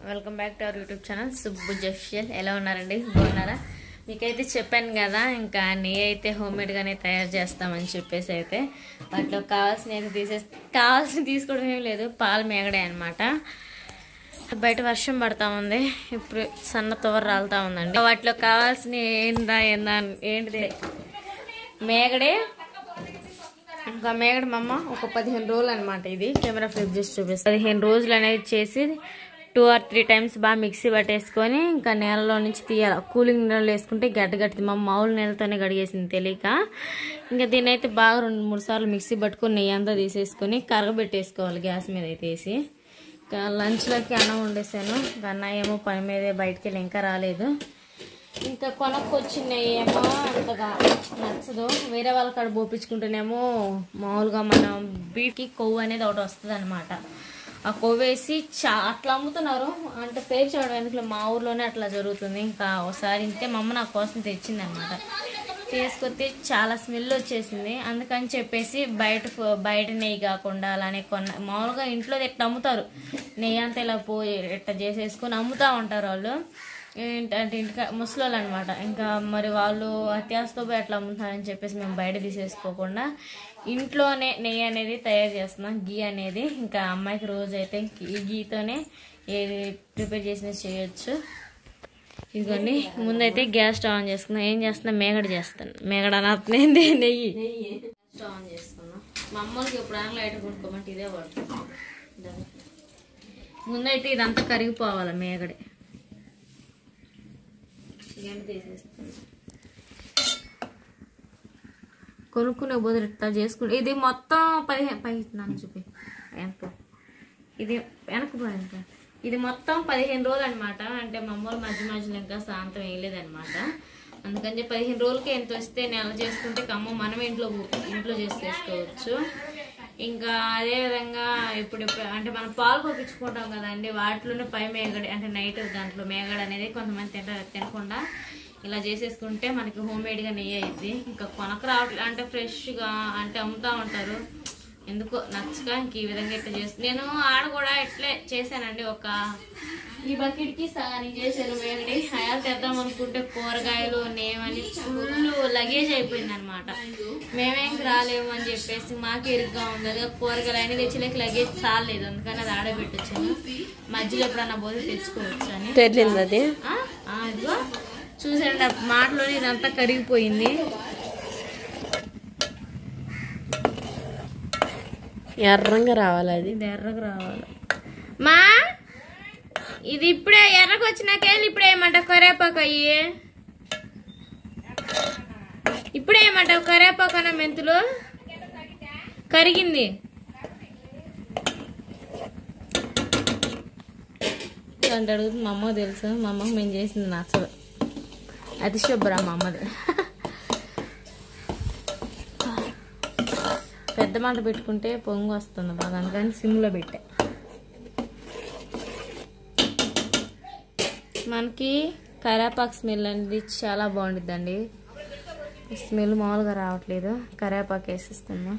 Welcome back to our YouTube channel Subbu official. ఎలా ఉన్నారండి? బాగున్నారా? మీకైతే చెప్పాను కదా, ఇంకా నెయ్యి అయితే హోమ్మేడ్గానే తయారు చేస్తామని చెప్పేసి అయితే వాటిలో కావాల్సిన తీసుకోవడం ఏం లేదు, పాలు మేగడే అనమాట. బయట వర్షం పడతా ఉంది, ఇప్పుడు సన్న తోర రాలుతా ఉందండి. వాటిలో కావాల్సిన ఏంటిది మేగడే. ఇంకా మేగడ మమ్మ ఒక 15 రోజులు అనమాట. ఇది కెమెరా ఫ్లిప్ చేసి చూపిస్తుంది. 15 రోజులు అనేది చేసి 2 or 3 times బాగా మిక్సీ పట్టేసుకొని ఇంకా నేలలో నుంచి తీయాలి. కూలింగ్ నీళ్ళు వేసుకుంటే గట్టిది. మా మామూలు నీళ్ళతోనే గడిగేసింది తెలియక. ఇంకా దీన్ని అయితే బాగా 2-3 సార్లు మిక్సీ పట్టుకొని నెయ్యి అంతా తీసేసుకొని కరగబెట్టేసుకోవాలి గ్యాస్ మీద అయితే వేసి. ఇంకా లంచ్లోకి అన్నం వండేసాను. ఇంకా అన్న ఏమో పని మీదే బయటికి వెళ్ళి ఇంకా రాలేదు. ఇంకా కొనుక్కొచ్చిన ఏమో అంతగా నచ్చదు. వేరే వాళ్ళ కాడ పోపించుకుంటేనేమో మామూలుగా మనం బీట్కి కొవ్వు అనేది ఒకటి వస్తుంది అనమాట. ఆ కొవ్వు వేసి అట్లా అమ్ముతున్నారు. అంటే పేరు చూడడం ఎందుకు, మా ఊర్లోనే అట్లా జరుగుతుంది. ఇంకా ఒకసారి ఇంతే మా అమ్మ నా కోసం తెచ్చింది అనమాట. తీసుకొస్తే చాలా స్మెల్ వచ్చేసింది. అందుకని చెప్పేసి బయట నెయ్యి కాకుండా అలానే మామూలుగా ఇంట్లో ఎట్లా అమ్ముతారు నెయ్యి అంతా ఇలా పోయి ఎట్లా చేసేసుకొని అమ్ముతూ ఉంటారు వాళ్ళు. ఏంటంటే ఇంటికి ముసలోళ్ళు అనమాట. ఇంకా మరి వాళ్ళు అత్యాసతో పోయి అట్లా అమ్ముతారని చెప్పేసి మేము బయట తీసేసుకోకుండా ఇంట్లోనే నెయ్యి అనేది తయారు చేస్తున్నాం, గీ అనేది. ఇంకా అమ్మాయికి రోజు అయితే ఈ గీతోనే ఏది ప్రిపేర్ చేసినా చేయొచ్చు. ఇదిగోండి, ముందైతే గ్యాస్ స్టవ్ ఆన్ చేసుకున్నాం. ఏం చేస్తున్నా, మేగడ చేస్తాను. మేగడ అనట్లేంది, నెయ్యి స్టవ్ ఆన్ చేసుకున్నాం. మా అమ్మకి ఎప్పుడైనా లైట్ కొనుక్కోమంటే ఇదే పడుతుంది. ముందైతే ఇదంతా కరిగిపోవాలి మేగడే. తీసేస్తాను. కొనుక్కునే బదులు ఇట్లా చేసుకుంటే ఇది మొత్తం 15 చూపి వెనక, ఇది వెనకపోయింది. ఇది మొత్తం 15 రోజులు అనమాట. అంటే మా అమ్మలు మధ్యలో ఇంకా శాంతం వేయలేదనమాట. అందుకని చెప్పి 15 రోజులకి ఎంత వస్తే నెల చేసుకుంటే కమ్మ మనం ఇంట్లో చేసేసుకోవచ్చు. ఇంకా అదేవిధంగా ఇప్పుడు అంటే మనం పాలు పంపించుకుంటాం కదండి, వాటిలోనే పై మేగడ అంటే నైట్ దాంట్లో మేగడ అనేది కొంతమంది తినకుండా ఇలా చేసేసుకుంటే మనకి హోమ్మేడ్గా నెయ్యి అయ్యిద్ది. ఇంకా కొనకు రావట్లేదు, అంటే ఫ్రెష్గా అంటే అమ్ముతూ ఉంటారు. ఎందుకో నచ్చక ఇంక ఈ విధంగా ఇట్లా చేస్తాను. నేను ఆడ కూడా ఇట్లే చేశానండి. ఈ బకెట్కి సగానికి చేశాను మేగడి. హయాలు తెద్దాం అనుకుంటే కూరగాయలు నేమని ఫుల్ లగేజ్ అయిపోయింది అనమాట. మేమేం రాలేము అని చెప్పేసి మాకు ఇరుగ్గా ఉంది. అదే కూరగాయలు అయినా తెచ్చలేక లగేజ్ చాలేదు, అందుకని అది ఆడబెట్టొచ్చాను. మధ్యలో ఎప్పుడన్నా పోతే తెచ్చుకోవచ్చు అని. ఇదిగో చూసారండి, మాటలోనే ఇదంతా కరిగిపోయింది. ఎర్రంగా రావాలి, అది ఎర్రగా రావాలి. మా ఇది ఇప్పుడే ఎర్రగా వచ్చినాకేళ్ళు ఇప్పుడే ఏమంటావు కరేపాకు అయ్యి, ఇప్పుడే ఏమంటావు కరేపాకు అన్న మెంతులు కరిగింది అంటే అడుగుతుంది. మా అమ్మ తెలుసు, మా అమ్మకి మేము చేసింది నచ్చదు. అది శుభ్రా మా అమ్మది. పెద్ద మాట పెట్టుకుంటే పొంగు వస్తుంది బాగా, అందుకని సిమ్లో పెట్టా. మనకి కరేపాకు స్మెల్ అనేది చాలా బాగుంటుందండి. స్మెల్ మామూలుగా రావట్లేదు, కరేపాకు వేసిస్తున్నా.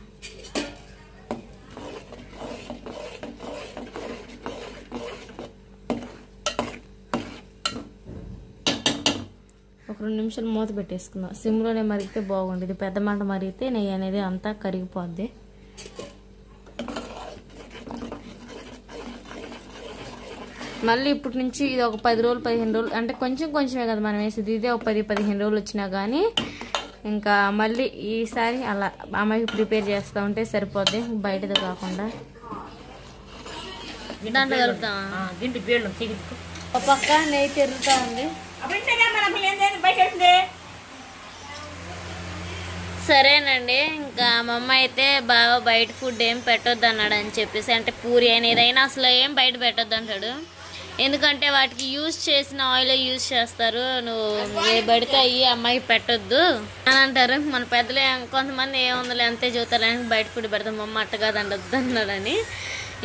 ఒక 2 నిమిషాలు మూత పెట్టేసుకుందాం. సిమ్లోనే మరిగితే బాగుంటుంది. పెద్ద మంట మరిగితే నెయ్యి అనేది అంతా కరిగిపోద్ది. మళ్ళీ ఇప్పటి నుంచి ఇది ఒక 10 రోజులు 15 రోజులు అంటే కొంచెమే కదా మనం వేసేది. ఇదే ఒక 10-15 రోజులు వచ్చినా కానీ ఇంకా మళ్ళీ ఈసారి అలా అమ్మాయికి ప్రిపేర్ చేస్తూ ఉంటే సరిపోద్ది, బయటది కాకుండా. దాంట్లో కలుపుతాం. ఒక పక్క నెయ్యి తిరుగుతూ ఉంది. సరేనండి, ఇంకా మా అమ్మ అయితే బాగా బయట ఫుడ్ ఏం పెట్టొద్దు అన్నాడు అని చెప్పేసి, అంటే పూరి అయినా ఏదైనా అసలు ఏం బయట పెట్టొద్దు అంటాడు. ఎందుకంటే వాటికి యూజ్ చేసిన ఆయిల్ యూజ్ చేస్తారు, నువ్వు ఏ పడితే అయ్యి అమ్మాయికి పెట్టొద్దు అని అంటారు. మన పెద్దలు కొంతమంది ఏముందిలే అంతే చూతారని బయట ఫుడ్ పెడతాం. మా అమ్మ అట్టగా దండొద్దు అన్నాడని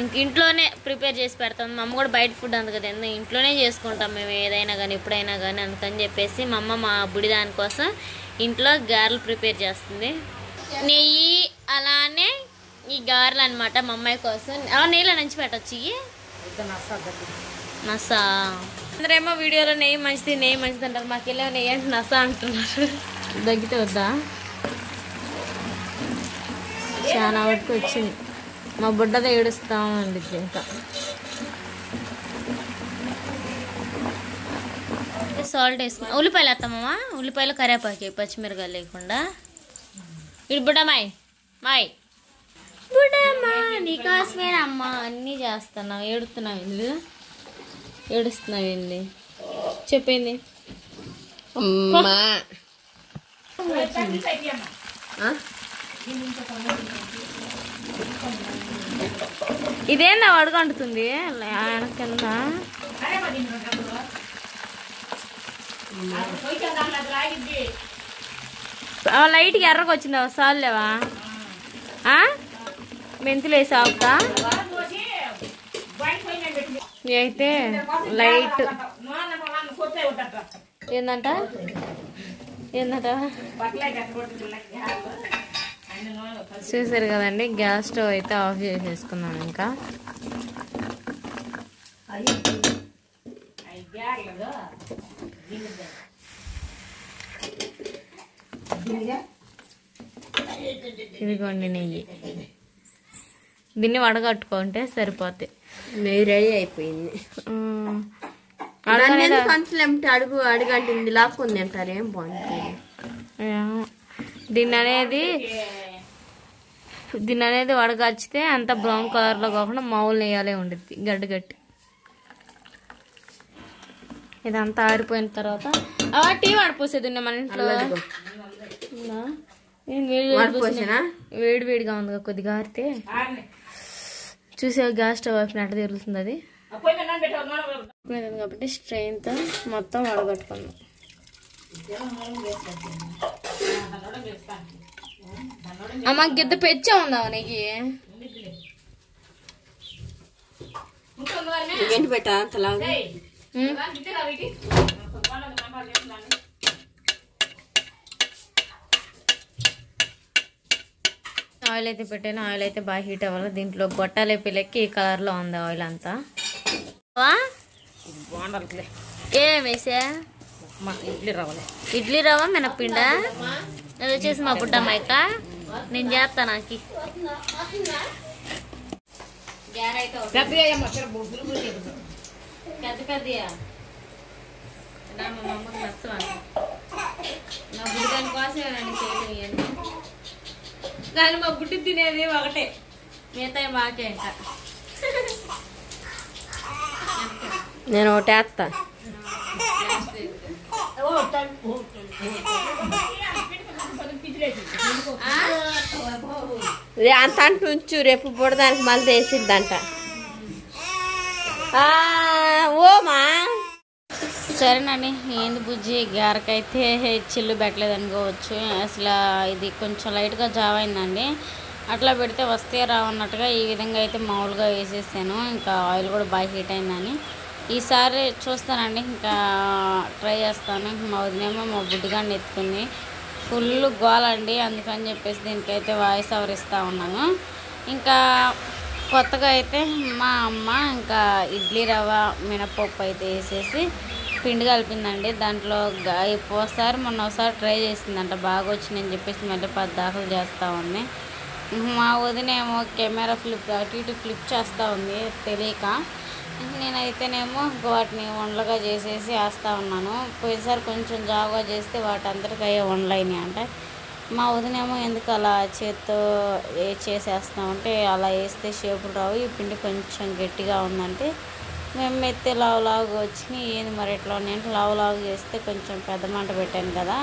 ఇంక ఇంట్లోనే ప్రిపేర్ చేసి పెడతాం. మా అమ్మ కూడా బయట ఫుడ్ అందు కదా, ఇంట్లోనే చేసుకుంటాం మేము ఏదైనా కానీ ఎప్పుడైనా కానీ. అందుకని చెప్పేసి మా అమ్మ మా బుడి దానికోసం ఇంట్లో గారెలు ప్రిపేర్ చేస్తుంది. నెయ్యి అలానే ఈ గారెలు అనమాట మా అమ్మాయి కోసం. నెయ్యిలో నంచి పెట్టచ్చు. నసా అందరేమో వీడియోలో నెయ్యి మంచిది అంటారు, మాకు వెళ్ళే నెయ్యి అంటే నసా అంటున్నారు. దగ్గితే వద్దా? చాలా వరకు వచ్చింది. మా బుడ్డతో ఏడుస్తామండి ఇంకా. సాల్ట్ వేసుకున్నా. ఉల్లిపాయలు వేస్తామమ్మా, ఉల్లిపాయలు కరివేపాకి పచ్చిమిరకాయలు లేకుండా. ఇటు బుడ్డమ్మాయి మాయ్ బుడ్డమ్మా నీకోసమేనమ్మా అన్నీ చేస్తున్నావు. ఏడుస్తున్నావు ఏంది చెప్పింది? ఇదేందా అడుగంటుతుంది కింద. లైట్గా ఎర్రగా వచ్చిందా? సాలేవా మెంతులు వేసి ఆపుతా. అయితే లైట్ ఏందంట చూసారు కదండి. గ్యాస్ స్టవ్ అయితే ఆఫ్ చేసేసుకున్నాం. ఇంకా ఇదిగోండి నెయ్యి. దీన్ని వడగట్టుకుంటే సరిపోతాయి. నెయ్యి రెడీ అయిపోయింది. అడుగు అడుగంటుంది లాక్కుంది అంటారు. ఏం బాగుంటుంది. దీన్ని అనేది వడగచ్చితే అంత బ్రౌన్ కలర్లో కాకుండా మామూలు నెయ్యాలే ఉండిద్ది గడ్డి గట్టి. ఇదంతా ఆరిపోయిన తర్వాత టీ వాడిపోసేది మన ఇంట్లో. వేడిగా ఉంది కొద్దిగా ఆరితే. చూసే గ్యాస్ స్టవ్ అయిపోయినట్టు తిరుగుతుంది అది కాబట్టి స్ట్రెయిన్తో మొత్తం వడగట్టుకున్నాం. అమ్మ గిద్ద పెచ్చా ఉందా నీకు? ఏంటి పెట్టా అంతలా? ఆయిల్ అయితే పెట్టాను. ఆయిల్ అయితే బాగా హీట్ అవ్వాలి. దీంట్లో గొట్టాలు పిల్లకి ఈ కలర్లో ఉంది ఆయిల్ అంతా. ఏం వేసా? ఇడ్లీ రవ్వ మినప్పిండ. అది వచ్చేసి మా బుడ్డమ్మాయిక. నేను చేస్తా. నాకు పెద్దయా నా మమ్మకి నచ్చవా? నా బుడ్డాని కోసమేనండి చేయడం ఇవన్నీ. కానీ మా బుడ్డి తినేది ఒకటే, మిగతా మాకే. ఇంకా నేను ఒకటి వేస్తా. అంత అంటుంచు, రేపు బుడదానికి మళ్ళీ వేసిద్దంట. ఓమా సరేనండి. ఏంది బుజ్జి గారకైతే చిల్లు పెట్టలేదు అనుకోవచ్చు. అసలు ఇది కొంచెం లైట్గా జావ్ అయిందండి. అట్లా పెడితే వస్తే రావన్నట్టుగా ఈ విధంగా అయితే మామూలుగా వేసేసాను. ఇంకా ఆయిల్ కూడా బాగా హీట్ అయిందని ఈసారి చూస్తానండి. ఇంకా ట్రై చేస్తాను. మా వదినేమో మా బుడ్డిగాన్ని ఎత్తుకుంది. ఫుల్ గోలండి. అందుకని చెప్పేసి దీనికైతే వాయిస్ ఓవర్ ఇస్తూ ఉన్నాను. ఇంకా కొత్తగా అయితే మా అమ్మ ఇంకా ఇడ్లీ రవ్వ మినపప్పు అయితే వేసేసి పిండి కలిపిందండి. దాంట్లో ఒకసారి మొన్నసారి ట్రై చేసిందంట, బాగా వచ్చిందని చెప్పేసి మళ్ళీ 10 దాఖలు చేస్తూ ఉంది. మా వదినేమో కెమెరా అటు ఇటు ఫ్లిప్ చేస్తూ ఉంది తెలియక. నేనైతేనేమో వాటిని వండలుగా చేసేసి వేస్తూ ఉన్నాను. పోయినసారి కొంచెం జాగా చేస్తే వాటందరికీ అయ్యే వండలైనాయి అంటే మా వదినేమో ఎందుకు అలా చేత్తో చేసేస్తామంటే అలా వేస్తే షేపులు రావు, ఈ పిండి కొంచెం గట్టిగా ఉందంటే మేము మెత్తే లావులాగా వచ్చినాయి. ఏంది మరి ఎట్లా ఉన్నాయంటే లావులాగా చేస్తే కొంచెం పెద్ద మంట పెట్టాను కదా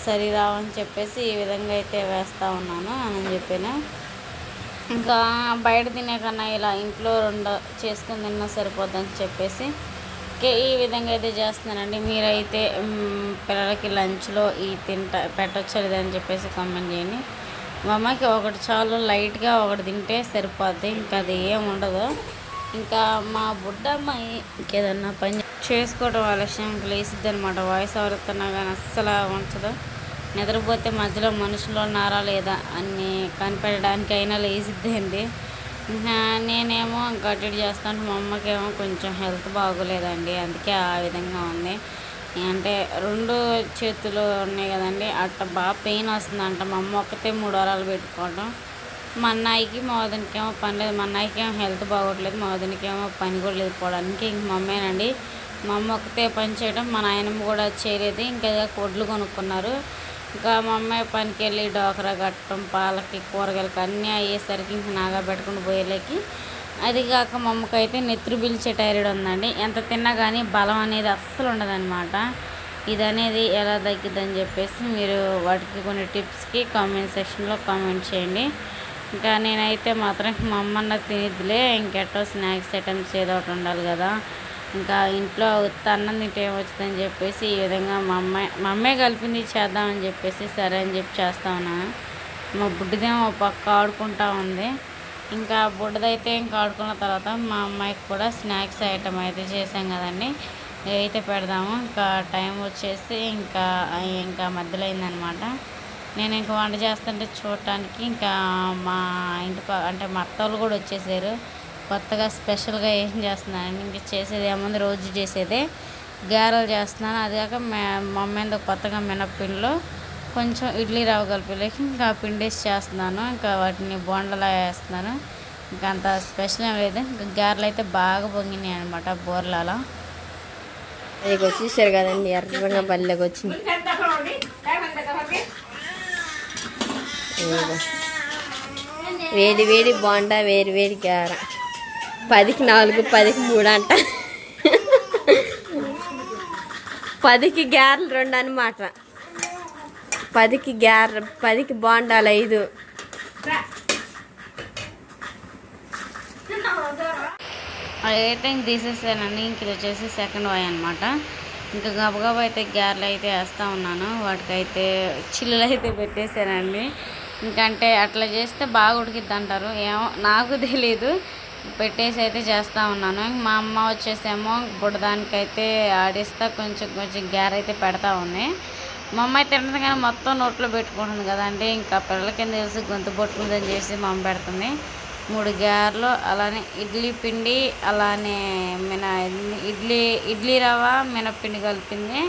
సరి రావని చెప్పేసి ఈ విధంగా అయితే వేస్తూ ఉన్నాను అని చెప్పాను. ఇంకా బయట తినే కన్నా ఇలా ఇంట్లో 2 చేసుకుని తిన్నా సరిపోద్దని చెప్పేసి ఈ విధంగా అయితే చేస్తున్నానండి. మీరైతే పిల్లలకి లంచ్లో ఈ పెట్టచ్చో లేదని చెప్పేసి కామెంట్ చేయండి. మా అమ్మకి ఒకటి చాలు, లైట్గా ఒకటి తింటే సరిపోద్ది, ఇంకా అది ఏం ఉండదు. ఇంకా మా బుడ్డమ్మాయి ఇంకేదన్నా పని చేసుకోవడం ఆలస్యంకి లేసిద్ది అనమాట. వాయిస్ ఎవరుతున్నా కానీ అస్సలు ఉంచదు. నిద్రపోతే మధ్యలో మనుషులు ఉన్నారా లేదా అని కనిపెట్టడానికి అయినా లేసిద్దండి. ఇంకా నేనేమో గడ్డి చేస్తాను, మా అమ్మకేమో కొంచెం హెల్త్ బాగోలేదండి, అందుకే ఆ విధంగా ఉంది. అంటే 2 చేతులు ఉన్నాయి కదండి, అట్ట బాగా పెయిన్ వస్తుందంట. మా అమ్మ ఒక్కతే 3 వారాలు పెట్టుకోవడం. మా అన్నయ్యకి మా వదినకేమో పని లేదు, మా అన్నయ్యకేమో హెల్త్ బాగోట్లేదు, మా వదినకేమో పని కూడా లేదు పోవడానికి. ఇంక మా అమ్మేనండి, మా అమ్మ ఒక్కతే పని చేయడం, మా నాయనమ్మ కూడా చేయలేదు. ఇంకా కొడ్లు కొనుక్కున్నారు. ఇంకా మా అమ్మాయి పనికి వెళ్ళి డోకరా కట్టడం, పాలకి కూరగాయలకి అన్నీ అయ్యేసరికి ఇంక నాగా పెట్టుకుని పోయేలేకి. అది కాక మా అమ్మకైతే నెత్తురు పిలిచే టైరాయిడ్ ఉందండి. ఎంత తిన్నా కానీ బలం అనేది అస్సలు ఉండదన్నమాట. ఇది అనేది ఎలా తగ్గిద్దని చెప్పేసి మీరు వాటికి కొన్ని టిప్స్కి కామెంట్ సెక్షన్లో కామెంట్ చేయండి. ఇంకా నేనైతే మాత్రం మా అమ్మన్న తినిద్దిలే, ఇంకెట్టో స్నాక్స్ ఐటమ్స్ ఏదో ఒకటి ఉండాలి కదా, ఇంకా ఇంట్లో ఉత్త అన్నం తింటే ఏమొచ్చిందని చెప్పేసి ఈ విధంగా మా అమ్మాయి కలిపింది చేద్దామని చెప్పేసి సరే అని చెప్పి చేస్తా ఉన్నాను. మా బుడ్డిదేమో పక్క ఆడుకుంటా ఉంది. ఇంకా బుడ్డదైతే ఇంకా ఆడుకున్న తర్వాత మా అమ్మాయికి కూడా స్నాక్స్ ఐటమ్ అయితే చేసాం కదండి, అయితే పెడదాము. ఇంకా టైం వచ్చేసి ఇంకా మధ్యలో అయిందనమాట. నేను ఇంకా వంట చేస్తుంటే చూడటానికి ఇంకా మా ఇంటి అంటే మా అత్తలు కూడా వచ్చేసారు. కొత్తగా స్పెషల్గా ఏం చేస్తున్నాను, ఇంక చేసేది ఏముంది, రోజు చేసేదే గారెలు చేస్తున్నాను. అది కాక మా అమ్మ ఏందో కొత్తగా మినప్పిండిలో కొంచెం ఇడ్లీ రవ్వ కలిపేలేక ఇంకా పిండేసి చేస్తున్నాను. ఇంకా వాటిని బోండలా వేస్తున్నాను. ఇంకా అంత స్పెషల్ ఏం లేదు. ఇంకా గారెలు అయితే బాగా పొంగినాయి అనమాట బోర్లాలా. అది వచ్చేసారు కదండి, ఎర్రగా బల్లెకి వచ్చింది. వేడి వేడి బోండా, వేడి వేడి గార. 10కి 4, 10కి 3 అంట. 10కి గారెలు 2 అనమాట. 10కి గార, 10కి బోండాలు 5. అదైతే ఇంక తీసేసానండి. ఇంక ఇది వచ్చేసి సెకండ్ వాయి అనమాట. ఇంకా గబగబా అయితే గారెలు అయితే వేస్తూ ఉన్నాను. వాటికైతే చిల్లులు అయితే పెట్టేశానండి. ఇంకంటే అట్లా చేస్తే బాగా ఉడికిద్ది అంటారు, ఏమో నాకు తెలీదు. పెట్టేసి అయితే చేస్తూ ఉన్నాను. మా అమ్మ వచ్చేసేమో బుడదానికైతే ఆడిస్తా కొంచెం కొంచెం గారె అయితే పెడతా ఉంది. మా అమ్మ అయితే తింటుంది కానీ మొత్తం నోట్లో పెట్టుకుంటుంది కదండి, ఇంకా పిల్లల కింద తెలిసి గొంతు పట్టుకుందని చేసి మా అమ్మ పెడుతుంది. 3 గారెలు, అలానే ఇడ్లీ పిండి, అలానే ఇడ్లీ రవ్వ మినప్పిండి కలిపింది.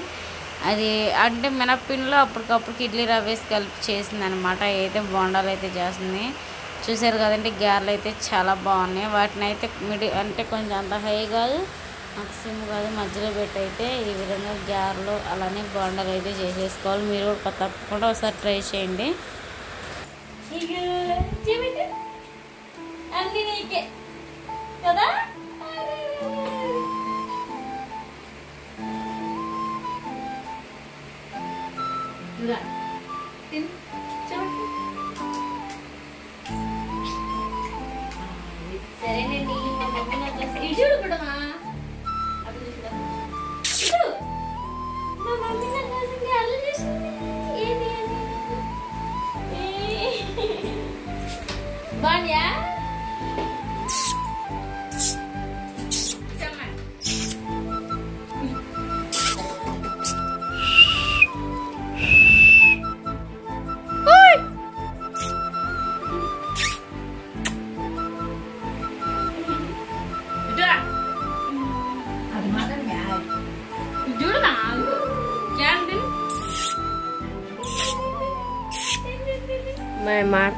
అది అంటే మినప్పిండిలో అప్పటికప్పుడుకి ఇడ్లీ రవ్వ వేసి కలిపి చేసింది అనమాట. అయితే బోండాలు అయితే చేస్తుంది. చూసారు కదండి, గారెలు అయితే చాలా బాగున్నాయి. వాటిని అయితే అంటే కొంచెం అంత హై కాదు, అంత సిమ్ కాదు, మధ్యలో పెట్టి అయితే ఈ విధంగా గారెలు అలానే బోండాలు అయితే చేసేసుకోవాలి. మీరు కూడా తప్పకుండా ఒకసారి ట్రై చేయండి. అన్నీ నీకే కదా. సరేనండి, మా మమ్మీ నాకు ఇడు కూడా మా మమ్మీ నా కోసం గారెలు చేసింది. ఏది బాగా मैं मार